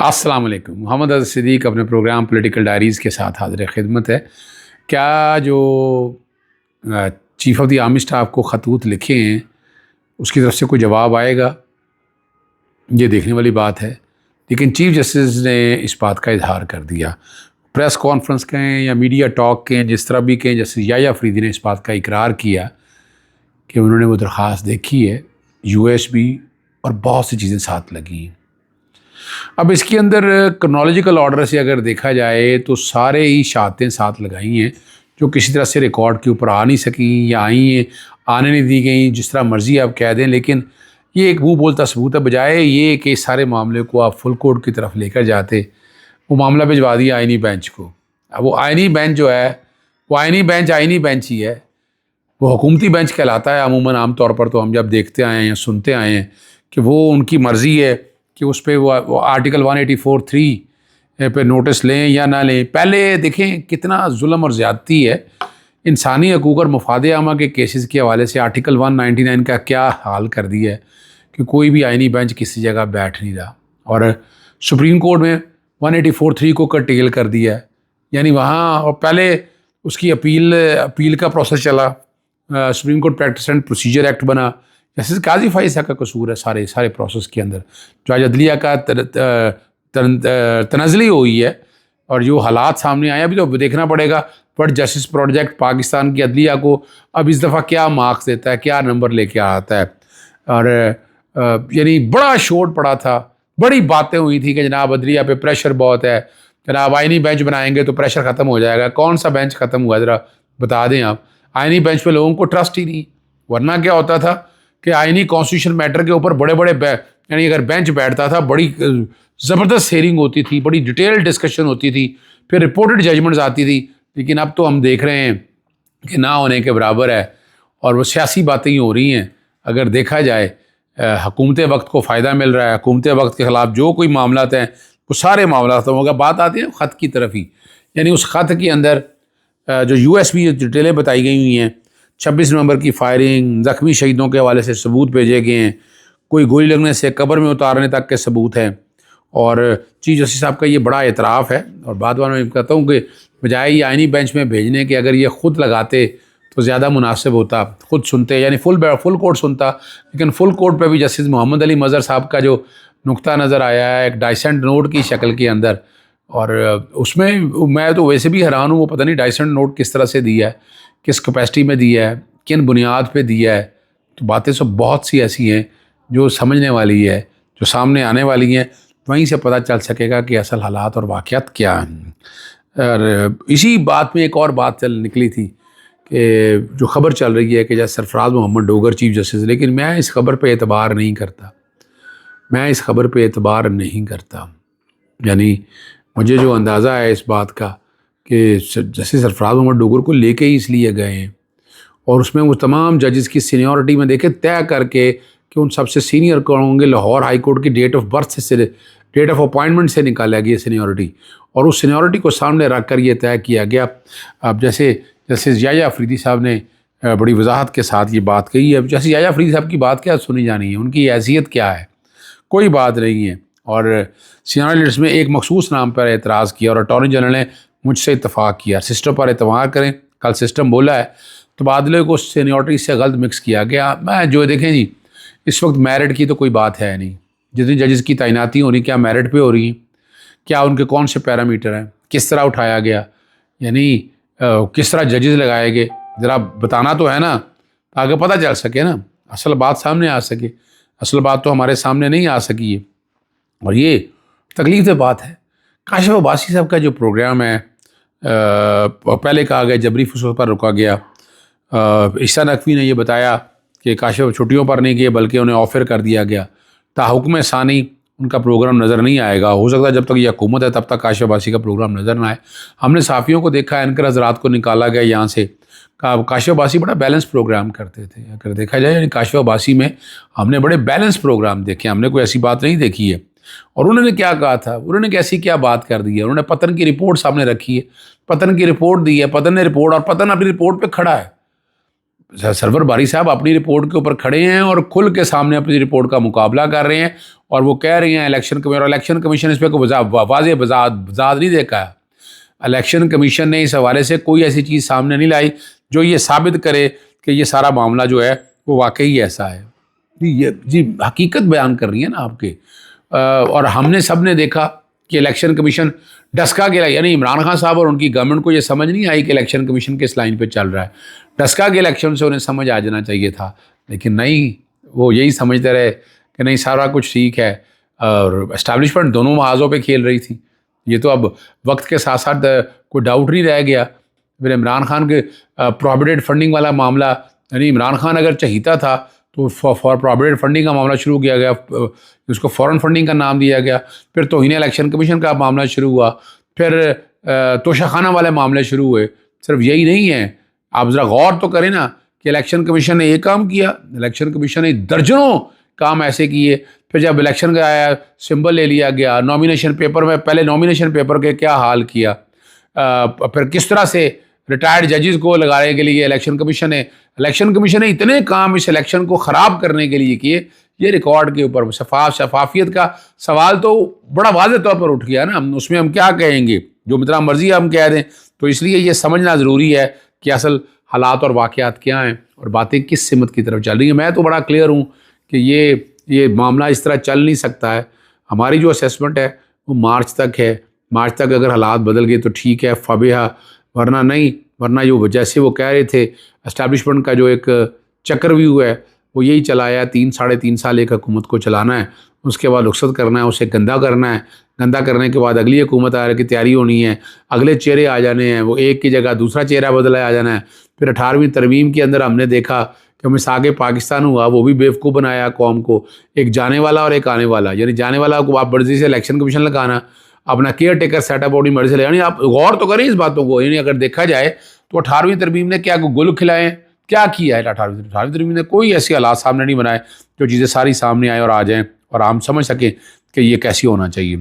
अस्सलाम वालेकुम। मोहम्मद अज़ सिद्दीक़ अपने प्रोग्राम पॉलिटिकल डायरीज़ के साथ हाज़िर खिदमत है। क्या जो chief of the army staff को ख़तूत लिखे हैं उसकी तरफ से कोई जवाब आएगा, ये देखने वाली बात है। लेकिन चीफ़ जस्टिस ने इस बात का इजहार कर दिया। प्रेस कॉन्फ्रेंस कहें या मीडिया टॉक कहें, जिस तरह भी कहें, जस्टिस याह्या अफरीदी ने इस बात का इकरार किया कि उन्होंने वो दरख्वास्त देखी है, USB और बहुत सी चीज़ें साथ लगी हैं। अब इसके अंदर क्रोनोलॉजिकल ऑर्डर से अगर देखा जाए तो सारे ही शहादतें साथ लगाई हैं जो किसी तरह से रिकॉर्ड के ऊपर आ नहीं सकी या आई हैं, आने नहीं दी गई, जिस तरह मर्ज़ी आप कह दें। लेकिन ये एक मुँह बोलता सबूत है, बजाय ये कि इस सारे मामले को आप फुल कोर्ट की तरफ लेकर जाते, वो मामला भिजवा दिया आइनी बेंच को। अब वो आइनी बेंच जो है, वो आइनी बेंच ही है, वो हुकूमती बेंच कहलाता है अमूमन। आम तौर पर तो हम जब देखते आए हैं या सुनते आए हैं कि वो उनकी मर्ज़ी है कि उस पर वो आर्टिकल 184(3) पे नोटिस लें या ना लें। पहले देखें कितना जुल्म और ज़्यादती है इंसानी हकूक़ और मफाद आमा के केसेस के हवाले से। आर्टिकल 199 का क्या हाल कर दिया है कि कोई भी आइनी बेंच किसी जगह बैठ नहीं रहा, और सुप्रीम कोर्ट में 184(3) को कर्टेल कर दिया है। यानी वहाँ, और पहले उसकी अपील का प्रोसेस चला, supreme court practice and procedure act बना। जस्टिस काजी फाइज़ का कसूर है सारे प्रोसेस के अंदर। जो आज अदलिया का तनज़ली हुई है और जो हालात सामने आए, अभी तो देखना पड़ेगा बट जस्टिस प्रोजेक्ट पाकिस्तान की अदलिया को अब इस दफ़ा क्या मार्क्स देता है, क्या नंबर लेके आता है। और यानी बड़ा शोर पड़ा था, बड़ी बातें हुई थी कि जनाब अदलिया पे प्रेशर बहुत है, जनाब आइनी बेंच बनाएंगे तो प्रेशर ख़त्म हो जाएगा। कौन सा बेंच ख़त्म हुआ, ज़रा बता दें आप। आइनी बेंच पे लोगों को ट्रस्ट ही नहीं। वरना क्या होता था कि आइनी कॉन्स्टिट्यूशन मैटर के ऊपर बड़े बड़े यानी अगर बेंच बैठता था, बड़ी ज़बरदस्त हेयरिंग होती थी, बड़ी डिटेल डिस्कशन होती थी, फिर रिपोर्टेड जजमेंट्स आती थी। लेकिन अब तो हम देख रहे हैं कि ना होने के बराबर है, और वो सियासी बातें ही हो रही हैं। अगर देखा जाए हुकूमत वक्त को फ़ायदा मिल रहा है, हुकूमत वक्त के ख़िलाफ़ जो कोई मामलात हैं वो सारे मामलात होगा। बात आती है ख़त की तरफ ही, यानी उस ख़त के अंदर जो USB डिटेलें बताई गई हुई हैं, 26 नवंबर की फायरिंग, ज़ख्मी शहीदों के हवाले से सबूत भेजे गए हैं, कोई गोली लगने से कब्र में उतारने तक के सबूत हैं। और चीफ जस्टिस साहब का ये बड़ा एतराफ़ है। और बाद में कहता हूँ कि बजाय ये आइनी बेंच में भेजने के, अगर ये ख़ुद लगाते तो ज़्यादा मुनासिब होता, ख़ुद सुनते, यानी फुल कोर्ट सुनता। लेकिन फुल कोर्ट पे भी जस्टिस मोहम्मद अली मज़हर साहब का जो नुक्ता नज़र आया है एक डाइसेंट नोट की शक्ल के अंदर, और उसमें मैं तो वैसे भी हैरान हूँ, वो पता नहीं डाइसेंट नोट किस तरह से दिया है, किस कैपेसिटी में दिया है, किन बुनियाद पे दिया है। तो बातें सब बहुत सी ऐसी हैं जो समझने वाली है, जो सामने आने वाली हैं, वहीं से पता चल सकेगा कि असल हालात और वाक़यात क्या हैं। और इसी बात में एक और बात चल निकली थी कि जो ख़बर चल रही है कि जैसे सरफराज मोहम्मद डोगर चीफ जस्टिस, लेकिन मैं इस खबर पे एतबार नहीं करता। यानी मुझे जो अंदाज़ा है इस बात का कि जस्टिस सरफराज मोहम्मद डोगर को लेके ही इसलिए गए हैं, और उसमें वो तमाम जजेस की सीनियरिटी में देखे तय करके कि उन सबसे सीनियर कौन होंगे। लाहौर हाई कोर्ट की डेट ऑफ बर्थ से, डेट ऑफ अपॉइंटमेंट से निकाला गया सीनियरिटी, और उस सीनियरिटी को सामने रख कर ये तय किया गया। अब जैसे याह्या अफरीदी साहब ने बड़ी वजाहत के साथ ये बात कही है। जैसे याह्या अफरीदी साहब की बात क्या सुनी जानी है, उनकी हैसियत क्या है, कोई बात नहीं है। और सीनियर लीडर्स में एक मखसूस नाम पर एतराज़ किया और अटॉर्नी जनरल ने मुझसे इत्तफाक किया। सिस्टम पर एतबार करें, कल सिस्टम बोला है तबादले को सीनियरिटी से गलत मिक्स किया गया। मैं जो देखें जी, इस वक्त मेरिट की तो कोई बात है नहीं। जितनी जजेस की तैनाती हो रही, क्या मेरिट पे हो रही, क्या उनके कौन से पैरामीटर हैं, किस तरह उठाया गया, यानी किस तरह जजेस लगाए गए, ज़रा बताना तो है ना, ताकि पता चल सके ना, असल बात सामने आ सके। असल बात तो हमारे सामने नहीं आ सकी है, और ये तकलीफ बात है। काशिफ अब्बासी साहब का जो प्रोग्राम है, पहले कहा गया जबरी फुसल पर रुका गया। ईसा नकवी ने यह बताया कि काशिफ छुट्टियों पर नहीं गए बल्कि उन्हें ऑफ़र कर दिया गया। ताहुक्म सानी उनका प्रोग्राम नज़र नहीं आएगा। हो सकता है जब तक ये हुकूमत है तब तक काशिफ अब्बासी का प्रोग्राम नज़र ना आए। हमने साफ़ियों को देखा, एंकर हज़रात को निकाला गया यहाँ से। काशिफ अब्बासी बड़ा बैलेंस प्रोग्राम करते थे, अगर देखा जाए। यानी काशिफ अब्बासी में हमने बड़े बैलेंस प्रोग्राम देखे, हमने कोई ऐसी बात नहीं देखी है। और उन्होंने क्या कहा था, उन्होंने कैसी क्या बात कर दी है। उन्होंने पतन की रिपोर्ट सामने रखी है, पतन की रिपोर्ट दी है, पतन ने रिपोर्ट, और पतन अपनी रिपोर्ट पे खड़ा है। सरवर बारी साहब अपनी रिपोर्ट के ऊपर खड़े हैं और खुल के सामने अपनी रिपोर्ट का मुकाबला कर रहे हैं, और वो कह रही हैं इलेक्शन कमीशन इस पर कोई वाज़ेह वजाहत नहीं देखा है। इलेक्शन कमीशन ने इस हवाले से कोई ऐसी चीज़ सामने नहीं लाई जो ये साबित करे कि ये सारा मामला जो है वो वाकई ऐसा है। जी हकीकत बयान कर रही है ना आपके। और हमने सब ने देखा कि इलेक्शन कमीशन डस्का के, यानी इमरान खान साहब और उनकी गवर्नमेंट को ये समझ नहीं आई कि इलेक्शन कमीशन किस लाइन पे चल रहा है। डस्का के इलेक्शन से उन्हें समझ आ जाना चाहिए था, लेकिन नहीं, वो यही समझते रहे कि नहीं सारा कुछ ठीक है, और एस्टैब्लिशमेंट दोनों महाजों पे खेल रही थी। ये तो अब वक्त के साथ साथ कोई डाउट नहीं रह गया। फिर इमरान खान के प्रोविडेंट फंडिंग वाला मामला, यानी इमरान खान अगर चाहता था तो फॉर प्रोविडेंट फंडिंग का मामला शुरू किया गया, उसको फॉरेन फंडिंग का नाम दिया गया। फिर तौहीन इलेक्शन कमीशन का मामला शुरू हुआ, फिर तोशाखाना वाले मामले शुरू हुए। सिर्फ यही नहीं है, आप ज़रा गौर तो करें ना कि इलेक्शन कमीशन ने एक काम किया, इलेक्शन कमीशन ने दर्जनों काम ऐसे किए। फिर जब इलेक्शन का आया, सिंबल ले लिया गया, नॉमिनेशन पेपर में पहले नॉमिनेशन पेपर के क्या हाल किया, फिर किस तरह से रिटायर्ड जजेस को लगाने के लिए इलेक्शन कमीशन ने इतने काम इस इलेक्शन को ख़राब करने के लिए किए। ये रिकॉर्ड के ऊपर शफाफियत का सवाल तो बड़ा वाज़ेह तौर पर उठ गया ना, उसमें हम क्या कहेंगे, जो जितना मर्जी हम कह दें। तो इसलिए ये समझना ज़रूरी है कि असल हालात और वाक़यात क्या हैं और बातें किस सिमत की तरफ चल रही हैं। मैं तो बड़ा क्लियर हूँ कि ये मामला इस तरह चल नहीं सकता है। हमारी जो असेसमेंट है वो मार्च तक है। मार्च तक अगर हालात बदल गए तो ठीक है, फबेहा, वरना नहीं। वरना जो जैसे वो कह रहे थे, एस्टैब्लिशमेंट का जो एक चक्रव्यूह है वो यही चलाया, 3-3.5 साल एक हुकूमत को चलाना है, उसके बाद रुखसत करना है, उसे गंदा करना है, गंदा करने के बाद अगली हुकूमत आने की तैयारी होनी है, अगले चेहरे आ जाने हैं, वो एक की जगह दूसरा चेहरा बदला आ जाना है। फिर 18वीं तरमीम के अंदर हमने देखा कि मिसाक़ पाकिस्तान हुआ, वो भी बेवकूफ़ बनाया कौम को, एक जाने वाला और एक आने वाला। यानी जाने वाला को आप मर्जी से इलेक्शन कमीशन लगाना, अपना केयर टेकर सेटअप अपनी मर्जी से, यानी आप गौर तो करें इस बातों को। यानी अगर देखा जाए तो 18वीं तरमीम ने क्या गुल खिलाएँ, क्या किया है 18वीं तरमीम ने? कोई ऐसे हालात सामने नहीं बनाए जो चीज़ें सारी सामने आए और आ जाएँ और हम समझ सकें कि ये कैसी होना चाहिए।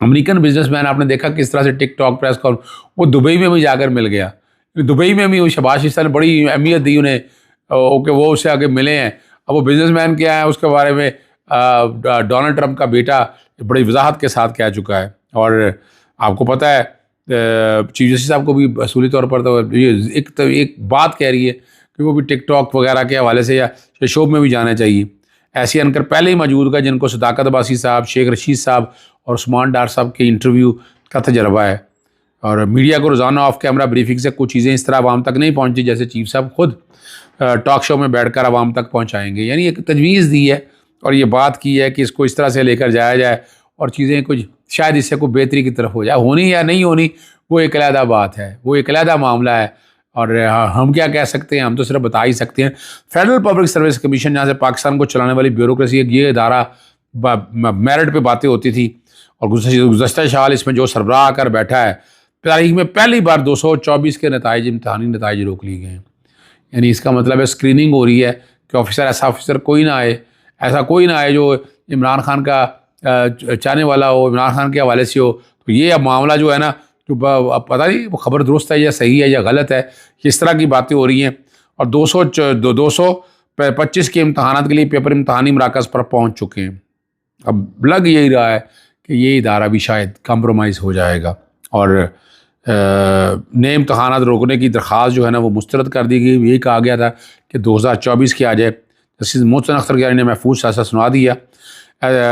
अमेरिकन बिजनेसमैन आपने देखा किस तरह से टिकटॉक प्रेस कॉन, वो दुबई में भी जाकर मिल गया। दुबई में भी शहबाज शरीफ ने बड़ी अहमियत दी उन्हें, ओके वो उससे आगे मिले हैं। अब वो बिजनेसमैन क्या है उसके बारे में डोनाल्ड ट्रंप का बेटा बड़ी वजाहत के साथ कह चुका है। और आपको पता है चीफ जस्टिस साहब को भी असूली तौर पर तो ये एक बात कह रही है कि वो भी टिकटॉक वगैरह के हवाले से या शोब में भी जाना चाहिए। ऐसे अनकर पहले ही मौजूद है जिनको सदाकत अब्बासी साहब, शेख रशीद साहब और उस्मान डार साहब के इंटरव्यू का तजर्बा है। और मीडिया को रोज़ाना ऑफ कैमरा ब्रीफिंग से कुछ चीज़ें इस तरह आवाम तक नहीं पहुँचती जैसे चीफ साहब खुद टॉक शो में बैठकर आवाम तक पहुँचाएंगे। यानी एक तजवीज़ दी है और ये बात की है कि इसको इस तरह से लेकर जाया जाए और चीज़ें कुछ शायद इससे कोई बेहतरी की तरफ हो जाए। होनी या नहीं होनी वो एक अलहदा बात है, वो एक अलहदा मामला है। और हम क्या कह सकते हैं, हम तो सिर्फ बता ही सकते हैं। फेडरल पब्लिक सर्विस कमीशन जहाँ से पाकिस्तान को चलाने वाली ब्यूरोक्रेसी, ये इदारा मेरिट पे बातें होती थी और गुज़श्ता साल इसमें जो सरबराह आकर बैठा है, तारीख में पहली बार 224 के नताइज, इम्तहानी नताइज रोक लिए गए हैं। यानी इसका मतलब है स्क्रीनिंग हो रही है कि ऐसा ऑफिसर कोई ना आए, ऐसा कोई ना आए जो इमरान खान का चाहने वाला हो, इमरान खान के हवाले से हो। तो ये अब मामला जो है ना, जो पता नहीं वो खबर दुरुस्त है या सही है या गलत है, इस तरह की बातें हो रही हैं। और 225 के इम्तहानात के लिए पेपर इम्तहानी मराकज़ पर पहुंच चुके हैं। अब लग यही रहा है कि ये इदारा भी शायद कम्प्रोमाइज़ हो जाएगा और नए इम्तहानात रोकने की दरख्वास्त जो है ना वो मुस्तरद कर दी गई। यही कहा गया था कि 2024 की आ जाए। जस्टिस मोहसिन अख्तर गिलानी ने महफूज फैसला सुना दिया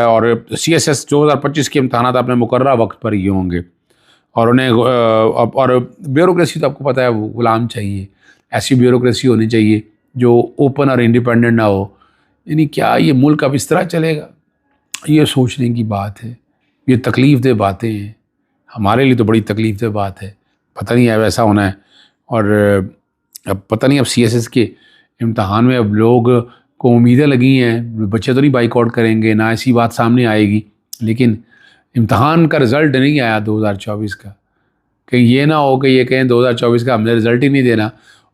और CSS 2025 के इम्तहानात अपने मुकर्ररा वक्त पर ही होंगे। और उन्हें और ब्यूरोक्रेसी तो आपको पता है वो गुलाम चाहिए, ऐसी ब्यूरोक्रेसी होनी चाहिए जो ओपन और इंडिपेंडेंट ना हो। यानी क्या ये मुल्क अब इस तरह चलेगा? ये सोचने की बात है, ये तकलीफ़ दे बातें हैं, हमारे लिए तो बड़ी तकलीफ़ दे बात है। पता नहीं है वैसा होना है। और अब पता नहीं अब CSS के इम्तहान में अब लोग को उम्मीदें लगी हैं, बच्चे तो नहीं बाइकआउट करेंगे, ना ऐसी बात सामने आएगी। लेकिन इम्तहान का रिज़ल्ट नहीं आया 2024 का, कहीं ये ना हो कि ये कहें 2024 का हमने रिज़ल्ट ही नहीं देना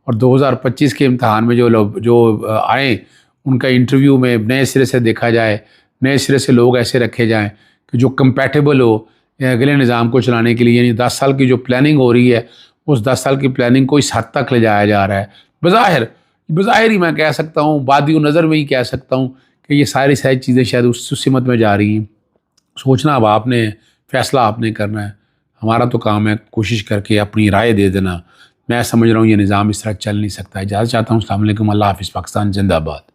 और 2025 के इम्तहान में जो लोग जो आए उनका इंटरव्यू में नए सिरे से देखा जाए, नए सिरे से लोग ऐसे रखे जाएं कि जो कंपैटिबल हो अगले निज़ाम को चलाने के लिए। यानी 10 साल की जो प्लानिंग हो रही है, उस 10 साल की प्लानिंग को इस हद तक ले जाया जा रहा है। बज़ाहिर बज़ाहिर ही मैं कह सकता हूँ, बादी नज़र में ही कह सकता हूँ कि ये सारी चीज़ें शायद उस सिमत में जा रही हैं। सोचना अब आपने, फ़ैसला आपने करना है। हमारा तो काम है कोशिश करके अपनी राय दे देना। मैं समझ रहा हूँ ये निज़ाम इस तरह चल नहीं सकता है। इजाज़त चाहता हूँ। अस्सलाम वालेकुम। अल्लाह हाफ़िज़। पाकिस्तान ज़िंदाबाद।